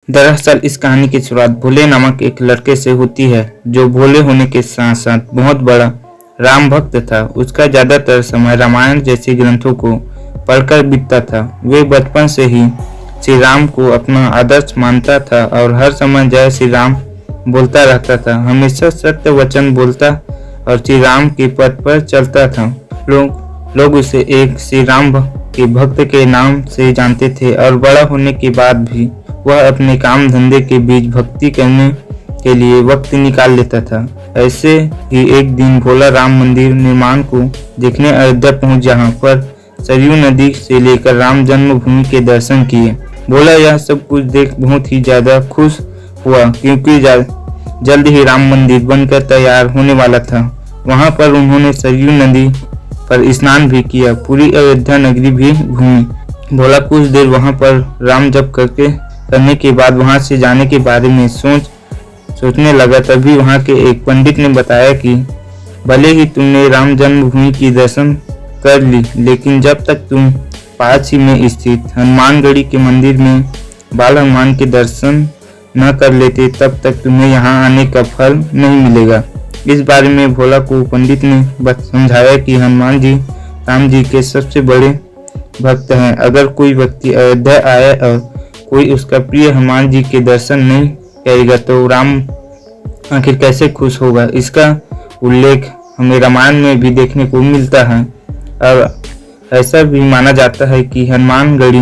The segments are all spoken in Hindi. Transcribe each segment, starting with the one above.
दरअसल इस कहानी की शुरुआत भोले नामक एक लड़के से होती है जो भोले होने के साथ साथ बहुत बड़ा राम भक्त था। उसका ज्यादातर समय रामायण जैसे ग्रंथों को पढ़कर बीतता था। वे बचपन से ही श्री राम को अपना आदर्श मानता था और हर समय जय श्री राम बोलता रहता था। हमेशा सत्य वचन बोलता और श्री राम के पथ पर चलता था। लोग उसे एक श्री राम के भक्त के नाम से जानते थे और बड़ा होने के बाद भी वह अपने काम धंधे के बीच भक्ति करने के लिए वक्त निकाल लेता था। ऐसे ही एक दिन भोला राम मंदिर निर्माण को देखने अयोध्या पहुंच, जहां पर सरयू नदी से लेकर राम जन्मभूमि के दर्शन किए। भोला यह सब कुछ देख बहुत ही ज्यादा खुश हुआ क्योंकि जल्द ही राम मंदिर बनकर तैयार होने वाला था। वहां पर उन्होंने सरयू नदी पर स्नान भी किया, पूरी अयोध्या नगरी भी घूमी। भोला कुछ देर वहां पर राम जप करने के बाद वहां से जाने के बारे में सोचने लगा। तभी वहां के एक पंडित ने बताया कि भले ही तुमने राम जन्मभूमि की दर्शन कर ली, लेकिन जब तक तुम पास ही में स्थित हनुमानगढ़ी के मंदिर में बाल हनुमान के दर्शन न कर लेते, तब तक तुम्हें यहाँ आने का फल नहीं मिलेगा। इस बारे में भोला को पंडित ने समझाया कि हनुमान जी राम जी के सबसे बड़े भक्त हैं। अगर कोई व्यक्ति अयोध्या आए और कोई उसका प्रिय हनुमान जी के दर्शन नहीं करेगा तो राम आखिर कैसे खुश होगा। इसका उल्लेख हमें रामायण में भी देखने को मिलता है और ऐसा भी माना जाता है कि हनुमानगढ़ी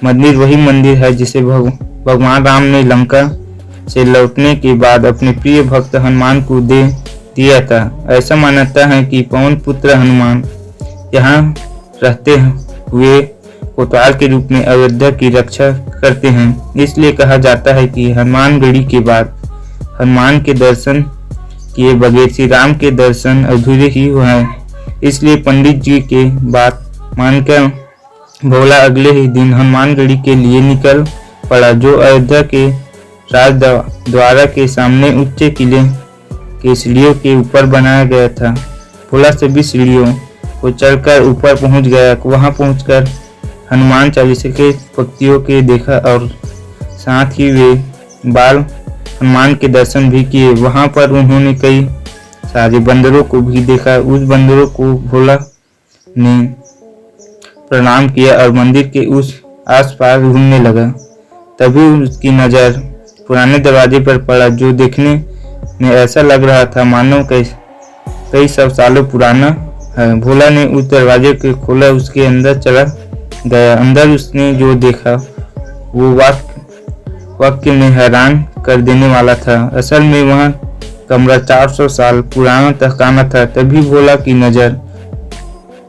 मंदिर वही मंदिर है जिसे भगवान राम ने लंका से लौटने के बाद अपने प्रिय भक्त हनुमान को दे दिया था। ऐसा मानता है कि पवन पुत्र हनुमान यहाँ रहते हुए कोतवाल के रूप में अयोध्या की रक्षा करते हैं। इसलिए कहा जाता है कि हनुमानगढ़ी के बाद हनुमान के दर्शन किए बगैर श्री राम के दर्शन अधूरे ही हुए। इसलिए पंडित जी के बात मानकर भोला अगले ही दिन हनुमानगढ़ी के लिए निकल पड़ा, जो अयोध्या के राज द्वारा के सामने ऊंचे किले के सीढ़ियों के ऊपर बनाया गया था। भोला सभी सीढ़ियों को चढ़कर ऊपर पहुंच गया। वहां पहुंचकर हनुमान चालीसा के पंक्तियों के देखा और साथ ही वे बाल हनुमान के दर्शन भी किए। वहां पर उन्होंने कई सारे बंदरों को भी देखा। उस बंदरों को भोला ने प्रणाम किया और मंदिर के उस आसपास घूमने लगा। तभी उसकी नज़र पुराने दरवाजे पर पड़ा, जो देखने में ऐसा लग रहा था मानो कई सौ सालों पुराना है। भोला ने उस दरवाजे को खोला, उसके अंदर चला गया। अंदर उसने जो देखा वो वाक्य में हैरान कर देने वाला था। असल में वह कमरा 400 साल पुराना तहखाना था। तभी भोला की नजर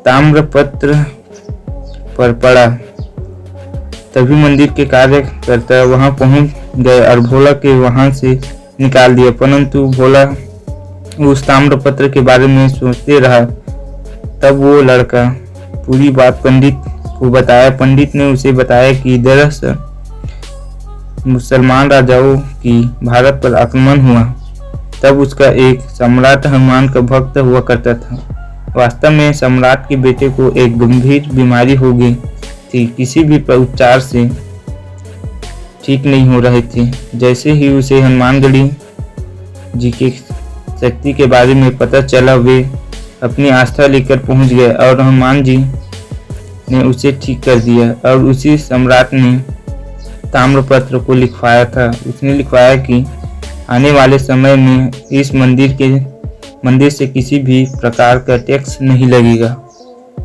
ताम्रपत्र पर पड़ा। तभी मंदिर के कार्यकर्ता वहां पहुंच गए और भोला के वहां से निकाल दिया, परंतु भोला उस ताम्रपत्र के बारे में सोचते रहा। तब वो लड़का पूरी बात पंडित को बताया। पंडित ने उसे बताया कि दरअसल मुसलमान राजाओं की भारत पर आक्रमण हुआ, तब उसका एक सम्राट हनुमान का भक्त हुआ करता था। वास्तव में सम्राट के बेटे को एक गंभीर बीमारी हो गई थी, किसी भी उपचार से ठीक नहीं हो रहे थे। जैसे ही उसे हनुमानगढ़ी जी की शक्ति के बारे में पता चला, वे अपनी आस्था लेकर पहुंच गए और हनुमान जी ने उसे ठीक कर दिया। और उसी सम्राट ने ताम्रपत्र को लिखवाया था। उसने लिखवाया कि आने वाले समय में इस मंदिर से किसी भी प्रकार का टैक्स नहीं लगेगा।